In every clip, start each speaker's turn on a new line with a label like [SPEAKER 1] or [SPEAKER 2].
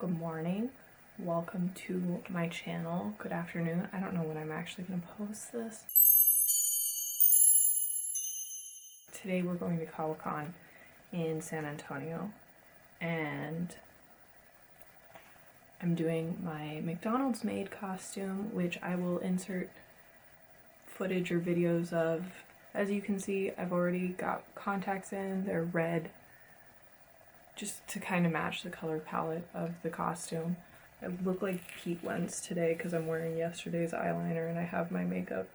[SPEAKER 1] Good morning. Welcome to my channel. Good afternoon. I don't know when I'm actually going to post this. Today we're going to Kawacon in San Antonio and I'm doing my McDonald's maid costume, which I will insert footage or videos of. As you can see, I've already got contacts in. They're red, just to kind of match the color palette of the costume. I look like Pete Wentz today because I'm wearing yesterday's eyeliner and I have my makeup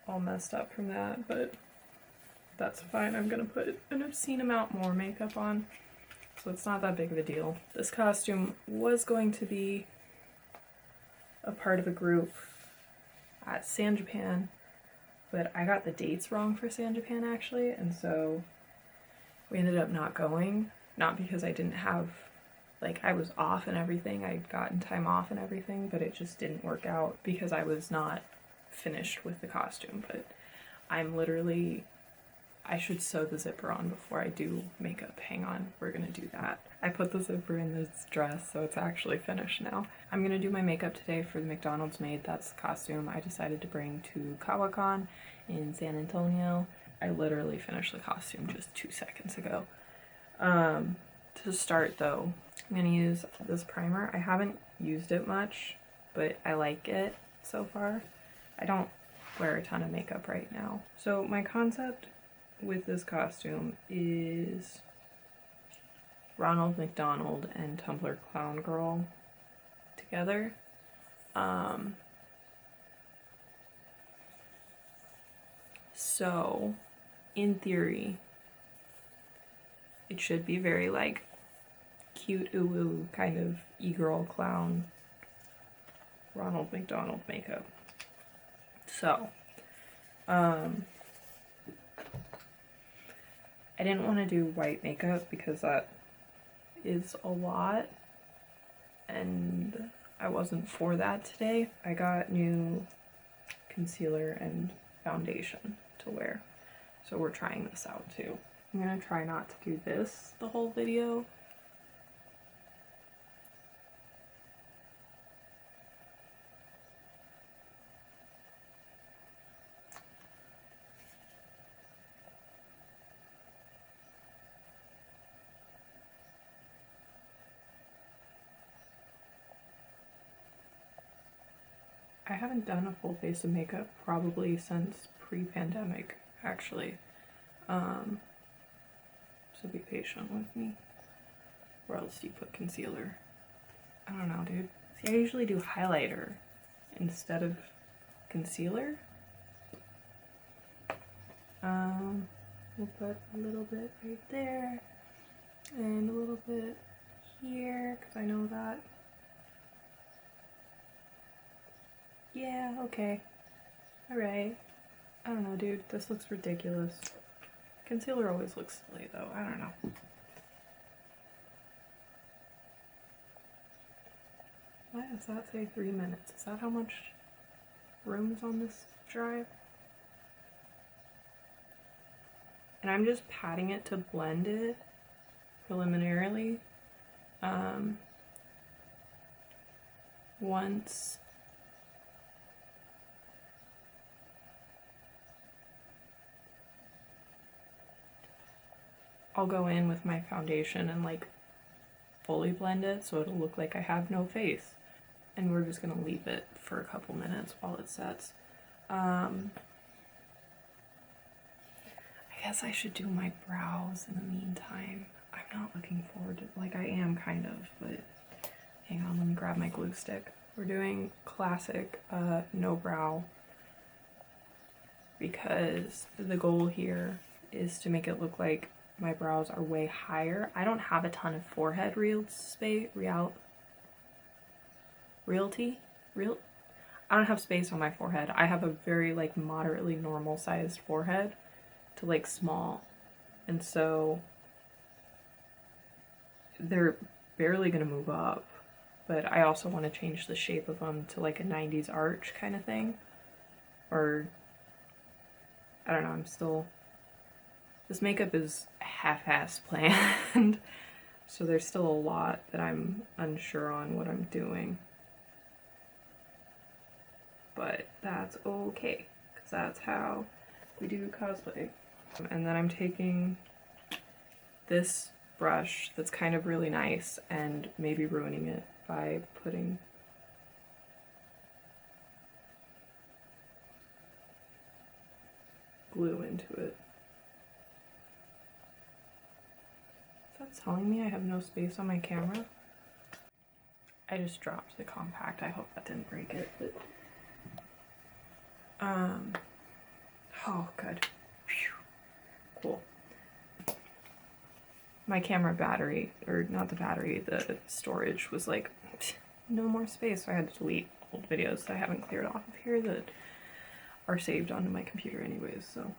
[SPEAKER 1] all messed up from that, but that's fine. I'm gonna put an obscene amount more makeup on, so it's not that big of a deal. This costume was going to be a part of a group at San Japan, but I got the dates wrong for San Japan actually, and so we ended up not going. Not because I didn't have, like, I was off and everything, I'd gotten time off and everything, but it just didn't work out because I was not finished with the costume. But I'm literally, I should sew the zipper on before I do makeup. Hang on, we're gonna do that. I put the zipper in this dress, so it's actually finished now. I'm gonna do my makeup today for the McDonald's maid. That's the costume I decided to bring to Kawacon in San Antonio. I literally finished the costume just 2 seconds ago. To start though, I'm gonna use this primer. I haven't used it much, but I like it so far. I don't wear a ton of makeup right now. So my concept with this costume is Ronald McDonald and Tumblr Clown Girl together. So in theory, it should be very like cute ooh kind of e-girl clown Ronald McDonald makeup. So I didn't want to do white makeup because that is a lot and I wasn't for that today. I got new concealer and foundation to wear, so we're trying this out too. I'm gonna try not to do this the whole video. I haven't done a full face of makeup probably since pre-pandemic, actually. So be patient with me. Or else you put concealer. I don't know, dude. See, I usually do highlighter instead of concealer. We'll put a little bit right there and a little bit here because I know that. Yeah, okay. Alright. I don't know, dude. This looks ridiculous. Concealer always looks silly, though. I don't know. Why does that say 3 minutes? Is that how much room is on this drive? And I'm just patting it to blend it preliminarily. Once I'll go in with my foundation and like fully blend it so it'll look like I have no face. And we're just gonna leave it for a couple minutes while it sets. I guess I should do my brows in the meantime. I'm not looking forward to, like, I am kind of, but hang on, let me grab my glue stick. We're doing classic no brow because the goal here is to make it look like my brows are way higher. I don't have a ton of forehead I don't have space on my forehead. I have a very like moderately normal sized forehead to like small, and so they're barely gonna move up, but I also want to change the shape of them to like a 90s arch kind of thing, or I don't know. This makeup is half-assed planned. So there's still a lot that I'm unsure on what I'm doing. But that's okay, because that's how we do cosplay. And then I'm taking this brush that's kind of really nice and maybe ruining it by putting glue into it. Is that telling me I have no space on my camera? I just dropped the compact. I hope that didn't break it, but oh good. Whew. Cool. My camera battery, or not the battery, the storage was like no more space, so I had to delete old videos that I haven't cleared off of here that are saved onto my computer anyways, so.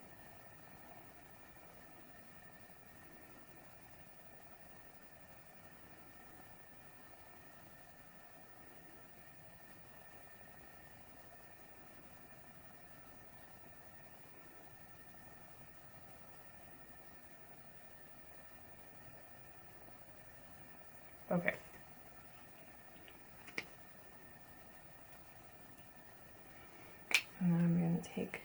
[SPEAKER 1] Okay. And then I'm going to take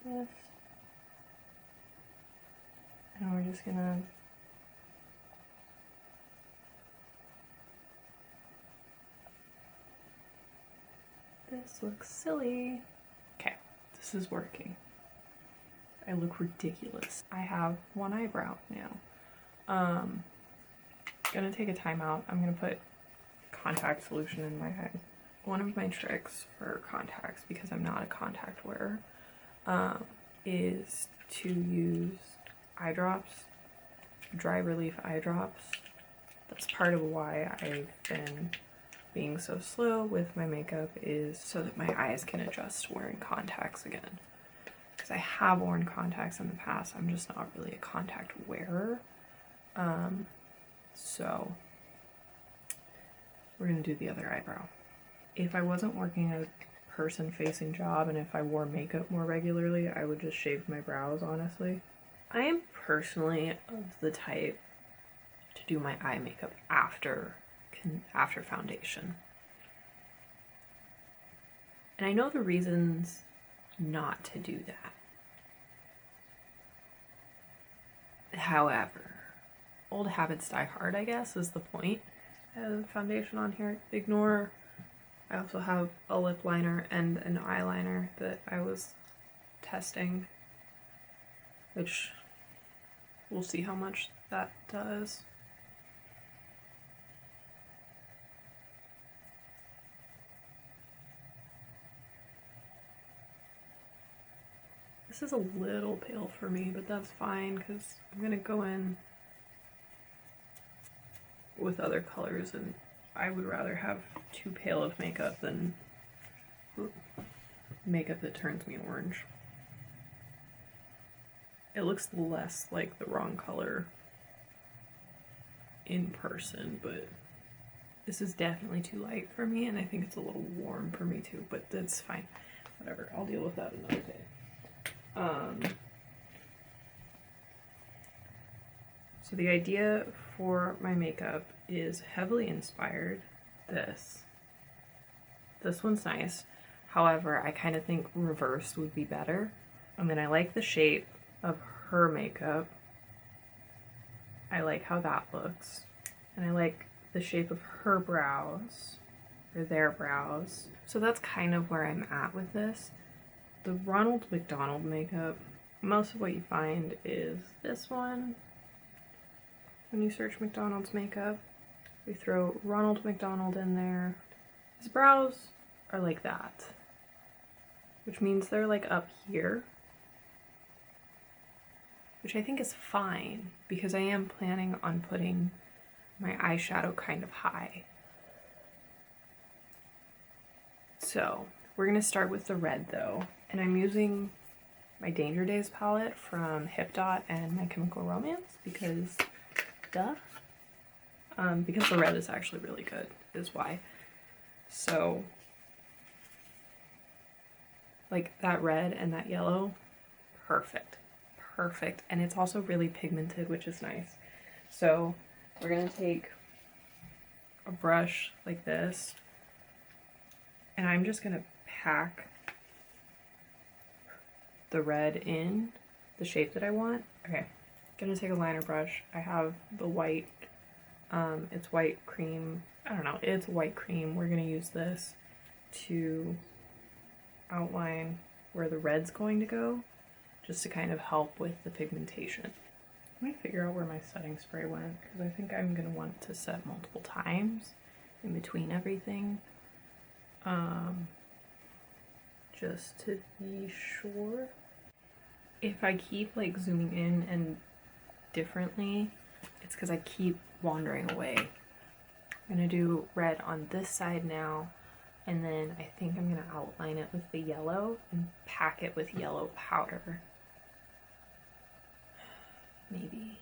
[SPEAKER 1] this, and we're just going to this looks silly. Okay, this is working. I look ridiculous. I have one eyebrow now. Gonna take a timeout. I'm gonna put contact solution in my eye. One of my tricks for contacts, because I'm not a contact wearer, is to use eye drops, dry relief eye drops. That's part of why I've been being so slow with my makeup, is so that my eyes can adjust to wearing contacts again. Because I have worn contacts in the past, I'm just not really a contact wearer. So we're gonna do the other eyebrow. If I wasn't working a person-facing job and if I wore makeup more regularly, I would just shave my brows, honestly. I am personally of the type to do my eye makeup after foundation. And I know the reasons not to do that. However, old habits die hard, I guess, is the point. I have foundation on here. Ignore, I also have a lip liner and an eyeliner that I was testing, which we'll see how much that does. This is a little pale for me, but that's fine because I'm gonna go in with other colors, and I would rather have too pale of makeup than makeup that turns me orange. It looks less like the wrong color in person, but this is definitely too light for me, and I think it's a little warm for me too, but that's fine. Whatever, I'll deal with that another day. So the idea for my makeup is heavily inspired. This one's nice. However, I kind of think reversed would be better. I mean, I like the shape of her makeup. I like how that looks. And I like the shape of her brows, or their brows. So that's kind of where I'm at with this. The Ronald McDonald makeup, most of what you find is this one. When you search McDonald's makeup, we throw Ronald McDonald in there. His brows are like that, which means they're like up here, which I think is fine because I am planning on putting my eyeshadow kind of high. So we're gonna start with the red though, and I'm using my Danger Days palette from Hip Dot and My Chemical Romance because duh. Because the red is actually really good is why. So like that red and that yellow, perfect. perfect. And it's also really pigmented, which is nice. So we're gonna take a brush like this, and I'm just gonna pack the red in the shape that I want. Okay, gonna take a liner brush. I have the white, it's white cream. I don't know, it's white cream. We're gonna use this to outline where the red's going to go, just to kind of help with the pigmentation. Let me figure out where my setting spray went, because I think I'm gonna want to set multiple times in between everything. Just to be sure. If I keep like zooming in and differently, it's because I keep wandering away. I'm gonna do red on this side now, and then I think I'm gonna outline it with the yellow and pack it with yellow powder. Maybe.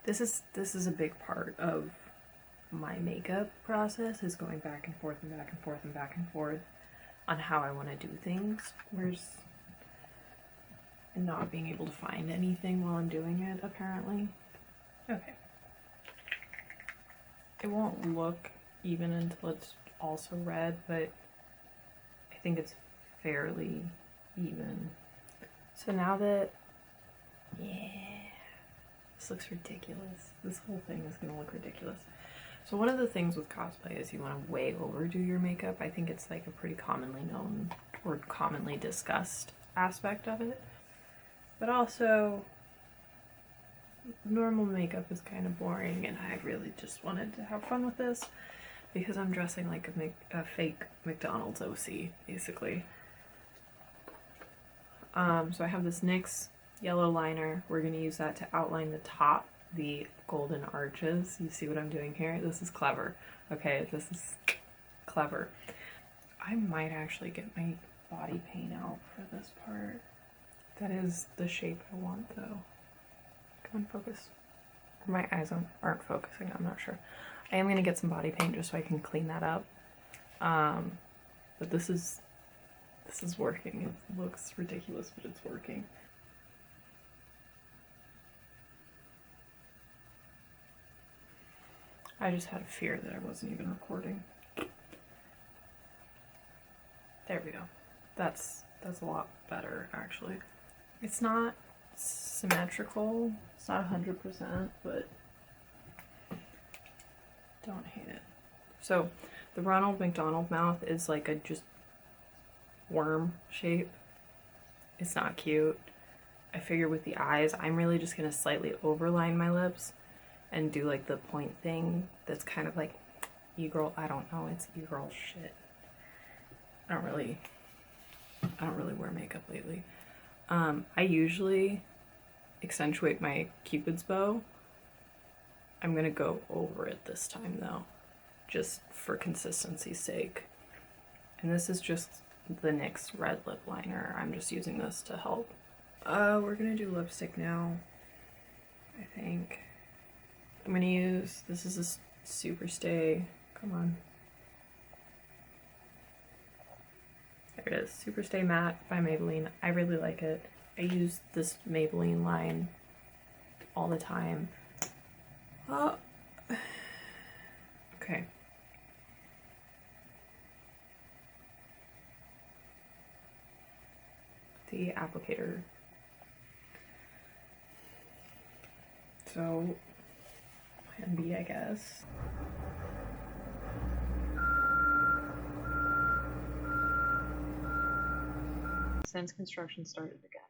[SPEAKER 1] This is a big part of my makeup process, is going back and forth and back and forth and back and forth on how I want to do things. And not being able to find anything while I'm doing it, apparently. Okay. It won't look even until it's also red, but I think it's fairly even. So now that, yeah, this looks ridiculous. This whole thing is gonna look ridiculous. So one of the things with cosplay is you want to way overdo your makeup. I think it's like a pretty commonly known or commonly discussed aspect of it. But also, normal makeup is kind of boring, and I really just wanted to have fun with this because I'm dressing like a fake McDonald's OC, basically. So I have this NYX yellow liner. We're going to use that to outline the top, the golden arches. You see what I'm doing here? This is clever. Okay, this is clever. I might actually get my body paint out for this part. That is the shape I want, though. Come on, focus. My eyes aren't focusing, I'm not sure. I am going to get some body paint just so I can clean that up. But this is working. It looks ridiculous, but it's working. I just had a fear that I wasn't even recording. There we go. That's a lot better, actually. It's not symmetrical. It's not 100%, but don't hate it. So the Ronald McDonald mouth is like a just worm shape. It's not cute. I figure with the eyes, I'm really just gonna slightly overline my lips and do like the point thing that's kind of like e-girl. I don't know, it's e-girl shit. I don't really wear makeup lately. I usually accentuate my Cupid's bow. I'm gonna go over it this time though, just for consistency's sake. And this is just the NYX red lip liner. I'm just using this to help. We're gonna do lipstick now, I think. I'm gonna use, this is a Super Stay, come on. There it is, Super Stay Matte by Maybelline. I really like it. I use this Maybelline line all the time. Okay. The applicator. So, plan B, I guess. Since construction started again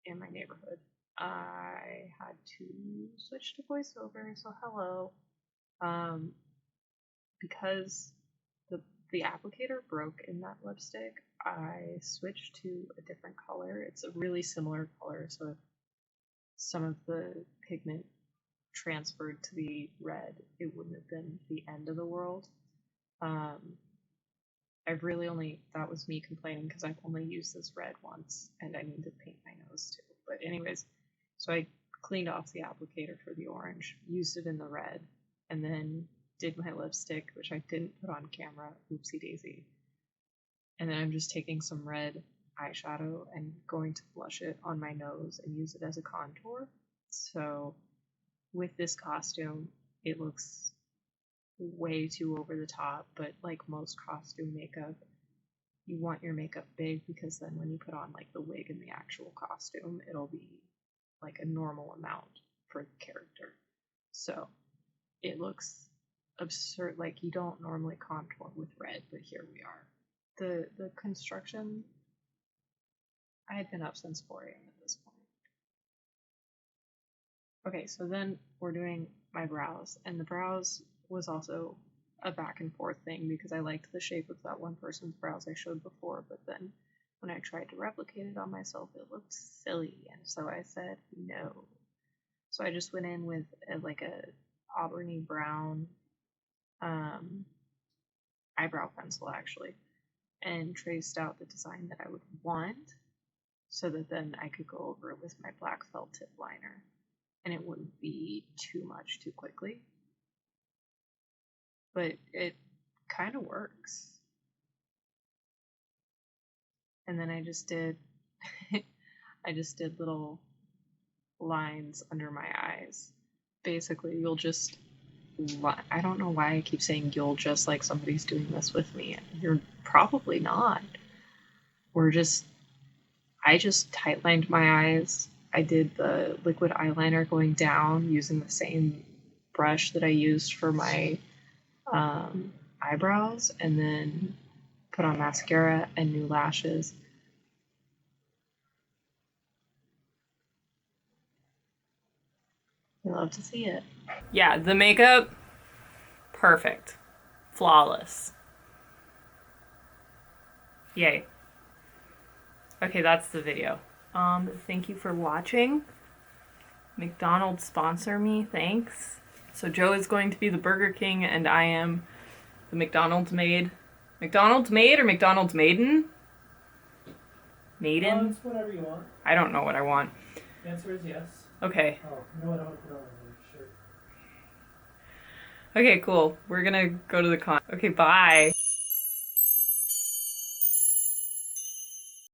[SPEAKER 1] in my neighborhood, I had to switch to voiceover, so hello. Because the applicator broke in that lipstick, I switched to a different color. It's a really similar color, so if some of the pigment transferred to the red, it wouldn't have been the end of the world. I've really only, that was me complaining because I've only used this red once and I need to paint my nose too. But anyways, so I cleaned off the applicator for the orange, used it in the red, and then did my lipstick, which I didn't put on camera, oopsie daisy. And then I'm just taking some red eyeshadow and going to blush it on my nose and use it as a contour. So with this costume, it looks way too over the top, but like most costume makeup, you want your makeup big because then when you put on like the wig and the actual costume, it'll be like a normal amount for the character. So it looks absurd. Like you don't normally contour with red, but here we are. The construction, I had been up since 4 a.m. at this point. Okay, so then we're doing my brows, and the brows was also a back and forth thing because I liked the shape of that one person's brows I showed before, but then when I tried to replicate it on myself, it looked silly, and so I said no. So I just went in with like a auburny brown eyebrow pencil actually, and traced out the design that I would want so that then I could go over it with my black felt tip liner and it wouldn't be too much too quickly. But it kind of works. And then I just did little lines under my eyes. Basically, you'll just, I don't know why I keep saying you'll just, like somebody's doing this with me. You're probably not. I just tightlined my eyes. I did the liquid eyeliner going down using the same brush that I used for my eyebrows, and then put on mascara and new lashes. I love to see it. Yeah, the makeup, perfect. Flawless. Yay. Okay, that's the video. Thank you for watching. McDonald's sponsor me, thanks. So Joe is going to be the Burger King and I am the McDonald's maid. McDonald's maid or McDonald's maiden? Maiden?
[SPEAKER 2] It's whatever you want.
[SPEAKER 1] I don't know what I want.
[SPEAKER 2] The answer is yes.
[SPEAKER 1] Okay.
[SPEAKER 2] Oh, you know what? I'm gonna put on your shirt.
[SPEAKER 1] Okay, cool. We're gonna go to the con. Okay, bye.